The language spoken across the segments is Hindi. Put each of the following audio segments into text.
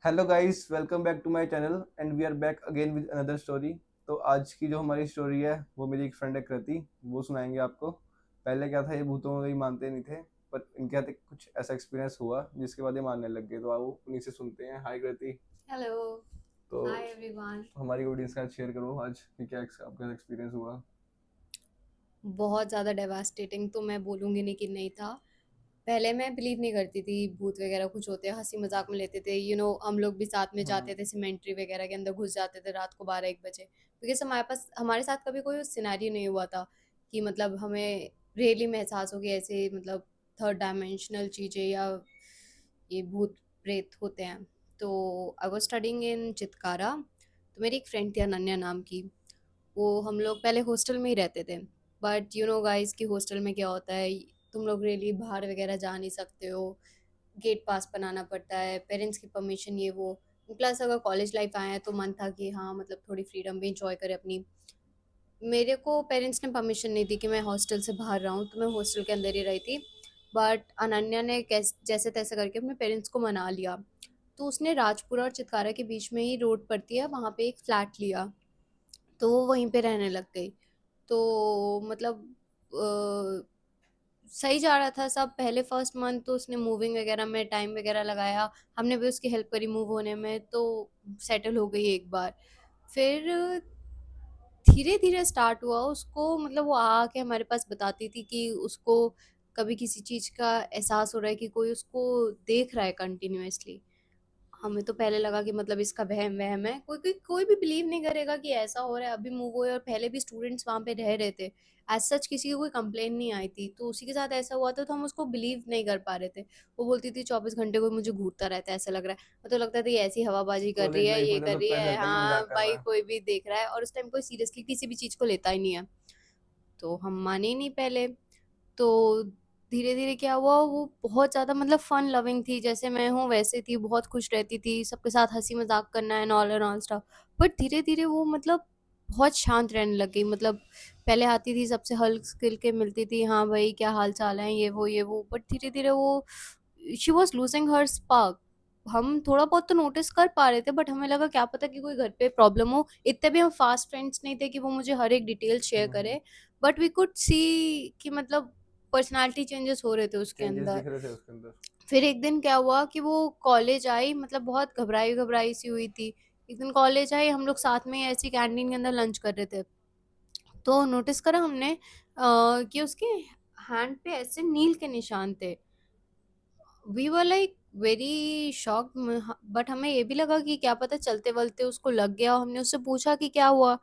Hello guys, welcome back to my channel and we are back again with another story. तो आज की जो हमारी स्टोरी है वो मेरी एक फ्रेंड है कृति, वो सुनाएंगे आपको। पहले क्या था, ये भूतों में मानते नहीं थे, पर इनके साथ कुछ ऐसा एक्सपीरियंस हुआ जिसके बाद ये मानने लग गए। तो आओ उन्हीं से सुनते हैं। हाय कृति। हेलो। तो हाय एवरीवन। हमारी ऑडियंस के साथ शेयर करो आज कि क्या आपका एक्सपीरियंस हुआ। बहुत ज़्यादा डेवास्टेटिंग तो मैं बोलूँगी नहीं कि नहीं था। पहले मैं बिलीव नहीं करती थी भूत वगैरह कुछ होते हैं, हंसी मजाक में लेते थे। हम लोग भी साथ में हम्म। जाते थे सीमेंट्री वगैरह के अंदर, घुस जाते थे रात को 12-1 बजे, बिकॉज हमारे साथ कभी कोई सिनेरियो नहीं हुआ था कि मतलब हमें रियली में एहसास हो कि ऐसे मतलब थर्ड डायमेंशनल चीज़ें या ये भूत प्रेत होते हैं। तो I was studying in Chitkara. तो मेरी एक फ्रेंड थी अनन्या नाम की। वो हम लोग पहले हॉस्टल में ही रहते थे। बट गाइस कि हॉस्टल में क्या होता है, तुम लोग रियली बाहर वगैरह जा नहीं सकते हो। गेट पास बनाना पड़ता है, पेरेंट्स की परमिशन ये वो। प्लस अगर कॉलेज लाइफ आया है तो मन था कि हाँ मतलब थोड़ी फ्रीडम भी इंजॉय करें अपनी। मेरे को पेरेंट्स ने परमिशन नहीं दी कि मैं हॉस्टल से बाहर रहूँ, तो मैं हॉस्टल के अंदर ही रही थी। बट अनन्या ने जैसे तैसे करके अपने पेरेंट्स को मना लिया। तो उसने राजपुरा और चितकारा के बीच में ही रोड पड़ती है, वहाँ पे एक फ्लैट लिया। तो वो वहीं पे रहने लग गई। तो मतलब सही जा रहा था सब। पहले फर्स्ट मंथ तो उसने मूविंग वगैरह में टाइम वगैरह लगाया। हमने भी उसकी हेल्प करी मूव होने में, तो सेटल हो गई एक बार। फिर धीरे धीरे स्टार्ट हुआ उसको, मतलब वो आके हमारे पास बताती थी कि उसको कभी किसी चीज का एहसास हो रहा है कि कोई उसको देख रहा है कंटिन्यूअसली। हमें तो पहले लगा कि मतलब इसका वहम वहम है, कोई भी बिलीव नहीं करेगा कि ऐसा हो रहा है। अभी मूव हुए और पहले भी स्टूडेंट्स वहां पे रह रहे थे। एज सच किसी की कोई कंप्लेन नहीं आई थी, तो उसी के साथ ऐसा हुआ था, तो हम उसको बिलीव नहीं कर पा रहे थे। वो बोलती थी 24 घंटे कोई मुझे घूरता रहता है, ऐसा लग रहा है। मैं तो लगता था ये ऐसी हवाबाजी कर रही कॉलेज है, लाइफ ये में तो कर रही लगता है ऐसा है, लगता है कि हाँ मजाक कर भाई रहा है। कोई भी देख रहा है। और उस टाइम कोई सीरियसली किसी भी चीज को लेता ही नहीं है। तो हम माने ही नहीं पहले। तो धीरे धीरे क्या हुआ, वो बहुत ज्यादा मतलब फन लविंग थी, जैसे मैं हूँ वैसे थी, बहुत खुश रहती थी, सबके साथ हंसी मजाक करना एंड ऑल स्टफ। बट धीरे धीरे वो मतलब बहुत शांत रहने लग गई। मतलब पहले आती थी, सबसे हल्क खिल के मिलती थी, हाँ भाई क्या हाल चाल है, ये वो। बट धीरे धीरे वो she was losing her spark. हम थोड़ा बहुत तो नोटिस कर पा रहे थे, बट हमें लगा क्या पता कि कोई घर पे प्रॉब्लम हो। इतने भी हम फास्ट फ्रेंड्स नहीं थे कि वो मुझे हर एक डिटेल शेयर हम्म। करे। बट वी कुड सी कि मतलब पर्सनालिटी चेंजेस हो रहे थे उसके चेंजेस अंदर। दिख रहे थे उसके अंदर। फिर एक दिन क्या हुआ कि वो कॉलेज आई, मतलब बहुत घबराई घबराई सी हुई थी। एक दिन कॉलेज आई, हम लोग साथ में ऐसी कैंटीन के अंदर लंच कर रहे थे। तो नोटिस करा हमने कि उसके हैंड पे ऐसे नील के निशान थे। We were like very shocked. But हमें ये भी लगा कि क्या पता चलते वलते उसको लग गया। हमने उससे पूछा कि क्या हुआ।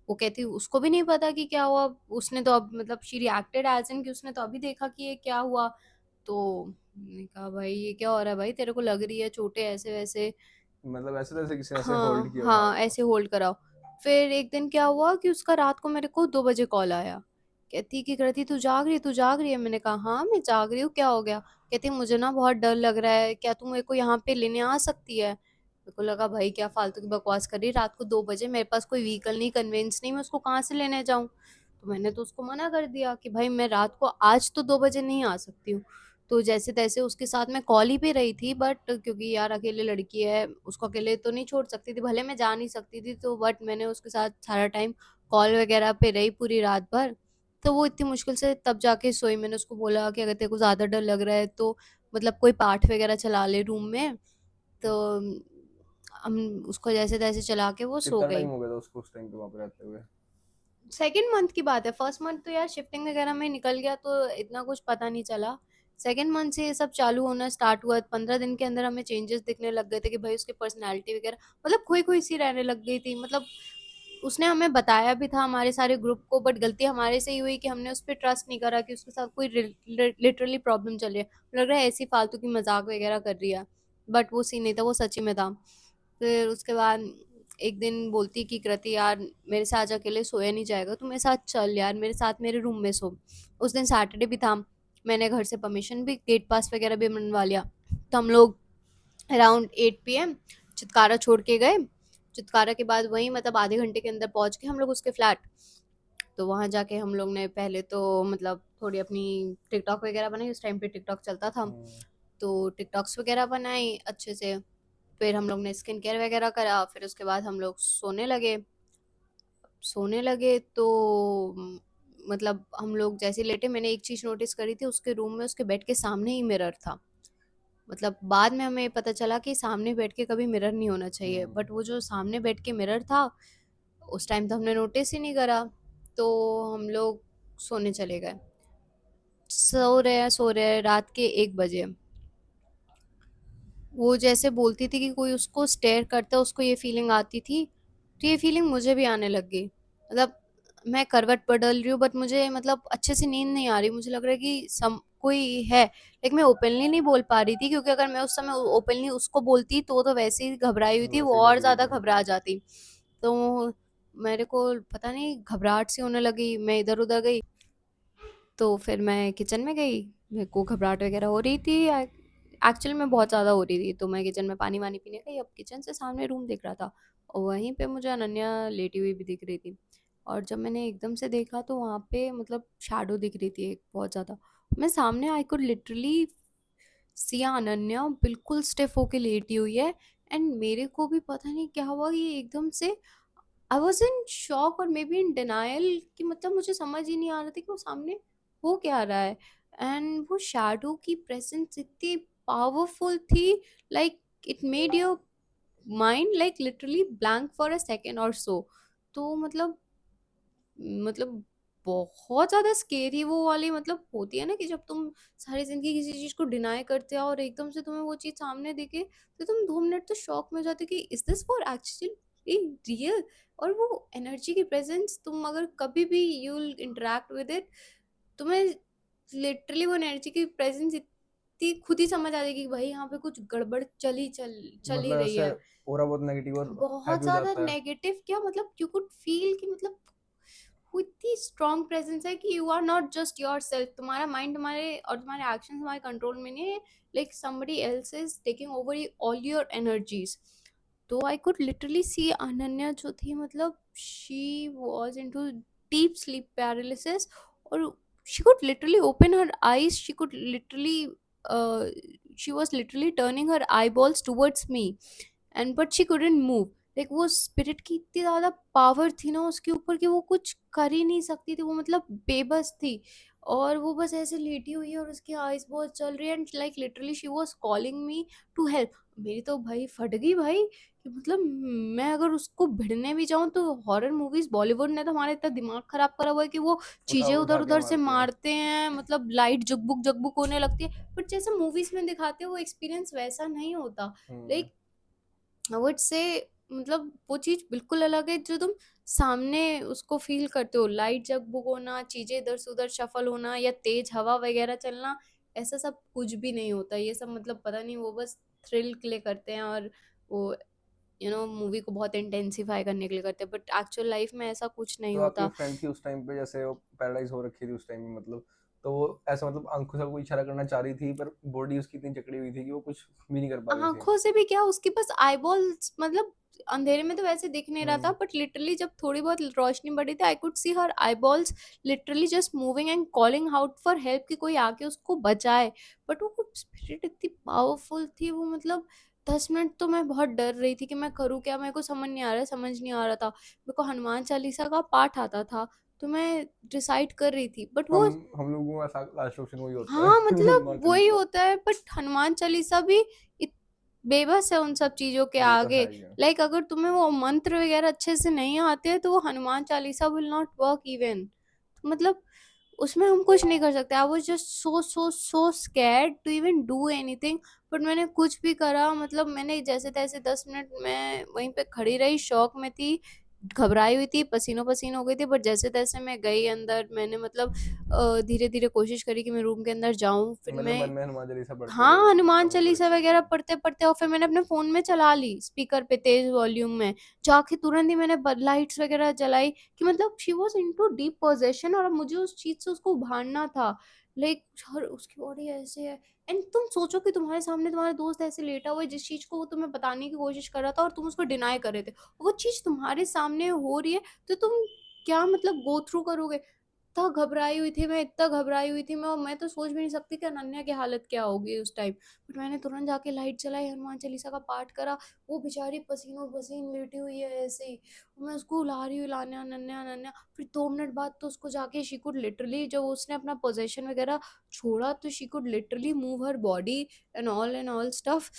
वो कहती उसको भी नहीं पता कि क्या हुआ। उसने तो अब मतलब शी रिएक्टेड एज इन कि उसने तो अभी देखा कि ये क्या हुआ। तो मैंने कहा भाई ये क्या हो रहा है, भाई तेरे को लग रही है चोटें ऐसे वैसे। मतलब ऐसे तैसे किसी ने ऐसे होल्ड हाँ किया होगा हाँ, आपको। ऐसे होल्ड कराओ। फिर एक दिन क्या हुआ कि उसका रात को मेरे को 2 बजे कॉल आया। कहती कि कृति तू जाग रही है, तू जाग रही है। मैंने कहा हाँ मैं जाग रही हूँ, क्या हो गया। कहती मुझे ना बहुत डर लग रहा है, क्या तू मेरे को यहाँ पे लेने आ सकती है। मेरे को लगा भाई क्या फालतू की बकवास कर रही, रात को 2 बजे मेरे पास कोई व्हीकल नहीं, कन्वेंस नहीं, मैं उसको कहाँ से लेने जाऊँ। तो मैंने तो उसको मना कर दिया कि भाई मैं रात को आज तो 2 बजे नहीं आ सकती हूँ। तो जैसे तैसे उसके साथ मैं कॉल ही पे रही थी, बट क्योंकि यार अकेले लड़की है, उसको अकेले तो नहीं छोड़ सकती थी, भले मैं जा नहीं सकती थी, तो बट मैंने उसके साथ सारा टाइम कॉल वगैरह पे रही पूरी रात भर। तो वो इतनी मुश्किल से तब जाके सोई। मैंने उसको बोला कि अगर तेरे को ज्यादा डर लग रहा है तो मतलब कोई पाठ वगैरह चला ले रूम में। तो हम उसको जैसे तैसे चला के वो सो कितना टाइम गई। हो गया था उसको उस टाइम पे वहां पे रहते हुए। सेकेंड मंथ की बात है, फर्स्ट मंथ तो यार शिफ्टिंग वगैरह में निकल गया तो इतना कुछ पता नहीं चला। सेकेंड मंथ से ये सब चालू होना स्टार्ट हुआ। 15 दिन के अंदर हमें चेंजेस दिखने लग गए थे कि भाई उसकी पर्सनैलिटी वगैरह मतलब खोई खोई सी रहने लग गई थी। मतलब उसने हमें बताया भी था हमारे सारे ग्रुप को, बट गलती हमारे से ही हुई कि हमने उस पर ट्रस्ट नहीं करा कि उसके साथ कोई लिटरली प्रॉब्लम चल रही है। लग रहा है ऐसी फालतू की मजाक वगैरह कर रही है। बट वो सीन नहीं था, वो सच्ची में था। फिर उसके बाद एक दिन बोलती कि कृति यार मेरे से आज अकेले सोया नहीं जाएगा, तू मेरे साथ चल यार, मेरे साथ मेरे रूम में सो। उस दिन सैटरडे भी था। मैंने घर से परमिशन भी, गेट पास वगैरह भी बनवा लिया। तो हम लोग अराउंड 8 PM चित्कारा छोड़ के गए। चित्कारा के बाद वहीं मतलब आधे घंटे के अंदर पहुंच गए हम लोग उसके फ्लैट। तो वहां जाके हम लोग ने पहले तो मतलब थोड़ी अपनी टिकटॉक वगैरह बनाई, उस टाइम पे टिकटॉक चलता था। हम्म। तो टिकटॉक्स वगैरह बनाई अच्छे से। फिर हम लोग ने स्किन केयर वगैरह करा, फिर उसके बाद हम लोग सोने लगे तो मतलब हम लोग जैसे लेटे, मैंने एक चीज़ नोटिस करी थी, उसके रूम में उसके बेड के सामने ही मिरर था। मतलब बाद में हमें पता चला कि सामने बैठ के कभी मिरर नहीं होना चाहिए, बट वो जो सामने बैठ के मिरर था, उस टाइम तो हमने नोटिस ही नहीं करा। तो हम लोग सोने चले गए। सो रहे हैं, रात के 1 बजे वो जैसे बोलती थी कि कोई उसको स्टेयर करता है, उसको ये फीलिंग आती थी, तो ये फीलिंग मुझे भी आने लग गई। मतलब मैं करवट बदल रही हूँ, बट मुझे मतलब अच्छे से नींद नहीं आ रही, मुझे लग रहा है कि सम कोई है। लेकिन मैं ओपनली नहीं बोल पा रही थी, क्योंकि अगर मैं उस समय ओपनली उसको बोलती तो वो तो वैसे ही घबराई हुई थी, वो वैसे ही और डरी हुई ज्यादा थी। घबरा जाती। तो मेरे को पता नहीं घबराहट सी होने लगी, मैं इधर उधर गई। तो फिर मैं किचन में गई, मेरे को घबराहट वगैरह हो रही थी, एक्चुअली में बहुत ज़्यादा हो रही थी। तो मैं किचन में पानी वानी पीने गई, अब किचन से सामने रूम दिख रहा था, और वहीं पे मुझे अनन्या लेटी हुई भी दिख रही थी। और जब मैंने एकदम से देखा तो वहाँ पे मतलब शैडो दिख रही थी एक बहुत ज़्यादा। मैं सामने, आई कुड लिटरली सिया अनन्या बिल्कुल स्टिफ होके लेटी हुई है। एंड मेरे को भी पता नहीं क्या हुआ, ये एकदम से आई वॉज इन शॉक और मे बी इन डिनायल, कि मतलब मुझे समझ ही नहीं आ रहा था कि वो सामने हो क्या रहा है। एंड वो शैडो की प्रेजेंस इतनी पावरफुल थी, like it made your mind like literally blank for a second और सो। तो मतलब बहुत ज़्यादा स्केरी वो वाली मतलब होती है ना, कि जब तुम सारी ज़िंदगी किसी चीज़ को डिनाई करते हो और एकदम से तुम्हें वो चीज़ सामने दिखे, तो तुम 2 मिनट तो शॉक में हो जाते हो कि is this for actually real. और वो एनर्जी की प्रेजेंस, तुम अगर कभी भी you will interact with it, तुम्हें लिटरली वो एनर्जी की प्रेजेंस इतनी खुद ही समझ आ जाएगी कि भाई यहाँ पे कुछ गड़बड़ चल ही मतलब रही ऐसे है। पूरा बहुत नेगेटिव और बहुत हैवी हो ज़्यादा जाता है। नेगेटिव क्या, मतलब यू कुड फील कि मतलब वो इतनी स्ट्रॉन्ग प्रेजेंस है कि you are not just your self, तुम्हारा माइंड तुम्हारे और तुम्हारे एक्शन तुम्हारे कंट्रोल में नहीं है, like somebody else is taking over all your energies। तो I could literally see Ananya जो थी, मतलब she was into deep sleep paralysis. और she could literally open her eyes, she was literally turning her eyeballs towards me, and but she couldn't move. Like वो स्पिरिट की इतनी ज्यादा पावर थी ना उसके ऊपर, कि वो कुछ कर ही नहीं सकती थी, वो मतलब बेबस थी। और वो बस ऐसे लेटी हुई है और उसकी आईज बहुत चल रही है, and like literally she was calling me to help. मेरी तो भाई फट गई भाई, कि मतलब मैं अगर उसको भिड़ने भी जाऊं, तो हॉरर मूवीज बॉलीवुड ने तो हमारा इतना दिमाग खराब करा हुआ है कि वो उठा चीजें उधर उठा के उधर से मारते हैं। मारते हैं, मतलब लाइट जुकबुक जुकबुक होने लगती है। बट जैसे मूवीज में दिखाते हैं वो एक्सपीरियंस वैसा नहीं होता। हम्म। लाइक आई वुड से मतलब वो चीज बिल्कुल अलग है जो तुम सामने उसको फील करते हो, लाइट जगबुग होना, चीजें इधर से उधर शफल होना, या तेज हवा वगैरह चलना, ऐसा सब कुछ भी नहीं होता। ये सब मतलब पता नहीं, वो बस थ्रिल के लिए करते हैं, और वो मूवी को बहुत इंटेंसिफाई करने के लिए करते हैं, बट एक्चुअल लाइफ में ऐसा कुछ नहीं तो आपकी होता। फ्रेंड थी उस टाइम पे, जैसे वो पैरालाइज हो रखी थी उस टाइम में, मतलब तो वो ऐसा मतलब आंखों से कोई इशारा करना चाह रही थी, पर बॉडी उसकी इतनी जकड़ी हुई थी कि वो कुछ भी नहीं कर पा रही थी। आँखों से भी क्या, उसके पास आईबॉल्स, मतलब अंधेरे में तो वैसे दिख नहीं रहा था, हम्म। बट लिटरली जब थोड़ी बहुत रोशनी बढ़ी थी, I could see her eyeballs literally just moving and calling out for help, कि कोई आके उसको बचाए। बट वो स्पिरिट इतनी पावरफुल थी, वो मतलब 10 मिनट तो मैं बहुत डर रही थी कि मैं करूँ क्या, मेरे को समझ नहीं आ रहा था। मेरे को हनुमान चालीसा का पाठ आता था, तो मैं डिसाइड कर रही थी, बट हम वो हम लोगों का लास्ट ऑप्शन वही होता है। हाँ, मतलब हनुमान वही चालीसा। होता है, बट हनुमान चालीसा भी इत बेबस है उन सब चीज़ों के वो तो आगे। है ही है। लाइक अगर तुम्हें वो मंत्र वगैरह अच्छे से नहीं आते हैं, तो वो Hanuman Chalisa will not work even. मतलब उसमें हम कुछ नहीं कर सकते। I was just so scared to even do anything. But मैंने कुछ भी करा, मतलब मैंने जैसे-तैसे 10 मिनट मैं वहीं पे खड़ी रही, शॉक में थी, घबराई हुई थी, पसीनो-पसीनो हो गई थी, बट जैसे-तैसे मैं गई अंदर। मैंने मतलब धीरे-धीरे कोशिश करी कि मैं रूम के अंदर जाऊँ। फिर मतलब मैं मन में हनुमान चालीसा पढ़ते हाँ, रहे, हनुमान अपनी चालीसा परिस्थिति वगैरह को। पढ़ते-पढ़ते, और फिर मैंने अपने फ़ोन में चला ली स्पीकर पे तेज़ वॉल्यूम में। जाके तुरंत ही मैंने ब लाइट्स वगैरह जलाई, कि मतलब शी वाज़ इंटू डीप पोज़ेशन, और अब मुझे उस चीज़ से उसको उभारना था। लाइक हर उसकी बॉडी ऐसे है, एंड तुम सोचो कि तुम्हारे सामने तुम्हारा दोस्त ऐसे लेटा हुआ है, जिस चीज़ को वो तुम्हें बताने की कोशिश कर रहा था और तुम उसको डिनाई कर रहे थे। वो चीज़ तुम्हारे सामने हो रही है, तो तुम क्या मतलब गो थ्रू करोगे? इतना घबराई हुई थी मैं, इतना घबराई हुई थी मैं, और मैं तो सोच भी नहीं सकती कि अनन्या की हालत क्या होगी उस टाइम। बट मैंने तुरंत जाके लाइट चलाई, हनुमान चालीसा का पाठ करा। वो बेचारी पसीनों-पसीन लेटी हुई है ऐसे ही। मैं उसको ला रही हूँ, "अनन्या, अनन्या, अनन्या।" फिर 2 मिनट बाद तो उसको जाके शी कुड लिटरली, जब उसने अपना पोज़ेशन वगैरह छोड़ा, तो she could literally move her body and all stuff.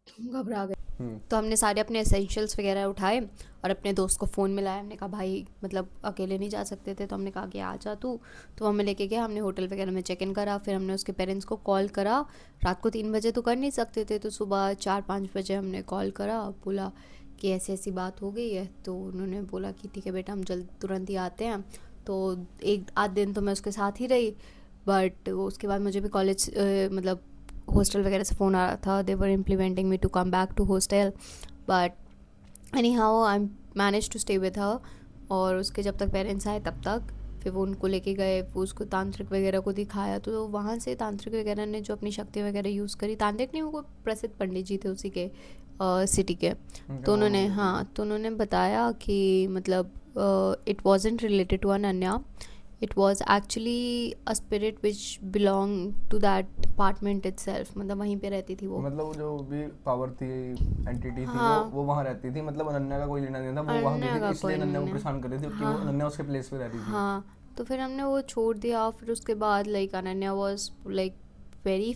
घबरा गए। हम्म। तो हमने सारे अपने एसेंशियल्स वगैरह उठाए और अपने दोस्त को फ़ोन मिलाया। हमने कहा भाई मतलब अकेले नहीं जा सकते थे, तो हमने कहा कि आ जा तू। तो हमें लेके गया, हमने होटल वगैरह में चेक इन करा, फिर हमने उसके पेरेंट्स को कॉल करा। रात को 3 बजे तो कर नहीं सकते थे, तो सुबह 4-5 बजे हमने कॉल करा, बोला कि ऐसी ऐसी बात हो गई है। तो उन्होंने बोला कि ठीक है बेटा, हम जल्द तुरंत ही आते हैं। तो एक आध दिन तो मैं उसके साथ ही रही, बट उसके बाद मुझे भी कॉलेज मतलब हॉस्टल वगैरह से फ़ोन आ रहा था। They were implementing me to come back to hostel, but anyhow I manage to stay with her. और उसके जब तक पेरेंट्स आए तब तक फिर वो उनको लेके गए, वो उसको तांत्रिक वगैरह को दिखाया। तो वहाँ से तांत्रिक वगैरह ने जो अपनी शक्ति वगैरह यूज़ करी, तांत्रिक नहीं, वो प्रसिद्ध पंडित जी थे उसी के सिटी के। उनके तो नॉन उन्होंने, होंगे, ठीक है। हाँ, तो उन्होंने बताया कि मतलब it wasn't related to Ananya, it was actually a spirit which belonged to that apartment itself, मतलब वहीं पे रहती थी वो। मतलब वो जो भी पावर थी, एंटिटी थी, वो हाँ, वहाँ रहती थी, मतलब अनन्या का कोई लेना देना था, वो वहाँ गई अनन्या थी का इसलिए कोई अनन्या को नहीं। परेशान कर रही थी, क्योंकि वो हाँ, अनन्या उसके प्लेस पे रहती थी। हाँ, तो फिर हमने वो छोड़ दिया। फिर उसके बाद like Ananya was like very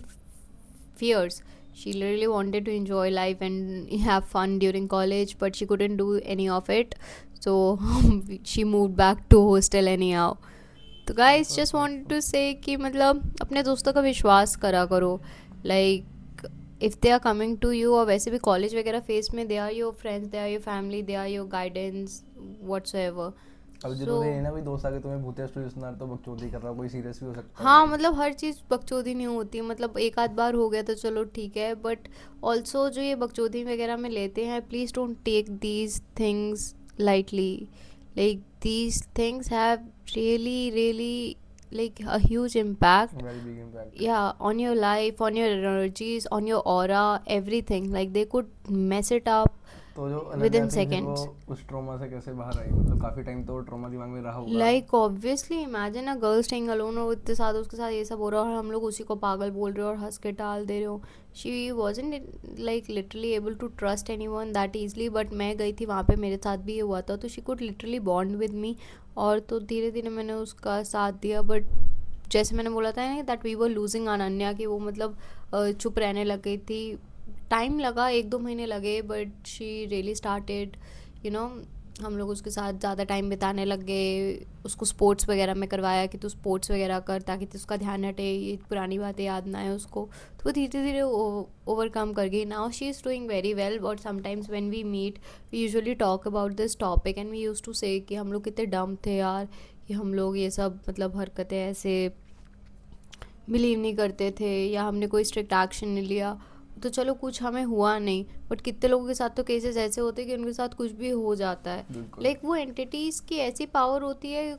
fierce. She literally wanted to enjoy life and have fun during college, but she couldn't do any of it. So she moved back to hostel anyhow. तो guys just wanted to say कि मतलब अपने दोस्तों का विश्वास करा करो। Like if they are coming to you, और वैसे भी कॉलेज वगैरह फेस में they are your friends, they are your family, they are your guidance whatsoever. अब सो जरूरी नहीं ना भाई दोस्त आके तुम्हें भूतिया स्टोरी सुना रहा, तो बकचोदी कर रहा हो, कोई सीरियस भी हो सकता है हाँ, भाई। मतलब हर चीज़ बकचोदी नहीं होती, मतलब एक आध बार हो गया तो चलो ठीक है, बट ऑल्सो जो ये बकचोदी वगैरह में लेते हैं, please don't take these things lightly. Like these things have really really like a huge impact, very big impact. yeah, on your life, on your energies, on your aura, everything. Like they could mess it up तो जो अनन्या within थी फिर वो seconds. उस ट्रॉमा से कैसे बाहर आई, मतलब काफी टाइम तो ट्रॉमा दिमाग में रहा होगा। Like obviously imagine a girl staying alone, और इतने साथ उसके साथ ये सब हो रहा है, और हम लोग उसी को पागल बोल रहे हो और हंस के टाल दे रहे हो। She wasn't like literally able to trust anyone that easily, but मैं गई थी वहाँ पे, मेरे साथ भी ये हुआ था, तो she could literally bond with me. और तो धीरे धीरे मैंने उसका साथ दिया, बट जैसे मैंने बोला था ना that we were losing Ananya, कि वो मतलब चुप रहने लग गई थी। टाइम लगा, 1-2 महीने लगे, but she really started, you know. हम लोग उसके साथ ज़्यादा टाइम बिताने लग गए, उसको स्पोर्ट्स वगैरह में करवाया कि तू स्पोर्ट्स वगैरह कर, ताकि तो उसका ध्यान हटे, ये पुरानी बातें याद ना आए उसको। तो वो धीरे धीरे ओवरकम कर गई। Now she is doing very well, but sometimes when we meet we usually talk about this topic, and we use to say कि हम लोग कितने डम थे यार, कि हम लोग ये सब मतलब हरकतें ऐसे बिलीव नहीं करते थे, या हमने कोई स्ट्रिक्ट एक्शन नहीं लिया, तो चलो कुछ हमें हुआ नहीं। बट कितने लोगों के साथ तो केसेस ऐसे होते हैं कि उनके साथ कुछ भी हो जाता है। बिल्कुल। लाइक वो एंटिटीज़ की ऐसी पावर होती है,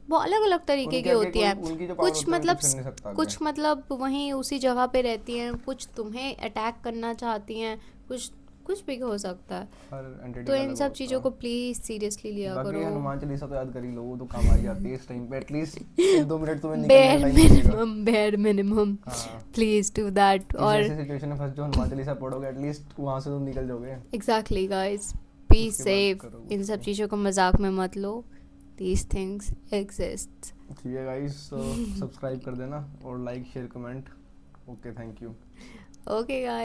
वो अलग अलग तरीके की उनके आगे होती कोई, है। उनकी जो पावर कुछ होती है, मतलब कुछ कर नहीं सकता आगे। कुछ मतलब वहीं उसी जगह पे रहती हैं, कुछ तुम्हें अटैक करना चाहती हैं, कुछ कुछ भी हो सकता है। हर एंटिटी तो का इन अलग सब होता चीज़ों है। को प्लीज़ सीरियसली लिया बाकी करो। हनुमान चालीसा तो याद कर ही लो, वो तो काम आ ही जाती है इस टाइम पे, एटलीस्ट 1-2 मिनट तुम्हें निकलने का बेयर टाइम मिलेगा। मिनिमम, बेयर मिनिमम, हाँ, प्लीज़ डू दैट। किसी और ऐसी सिचुएशन में फंस जो हनुमान चालीसा पढ़ोगे, एटलीस्ट वहाँ से तुम निकल जाओगे। एग्जैक्टली गाइस, बी उसके बाद सेफ, करो इन कुछ सब भी। चीज़ों को मजाक में मत लो। These things exist. ठीक है गाइस, सब्सक्राइब कर देना और like share comment. Okay, thank you. Okay guys.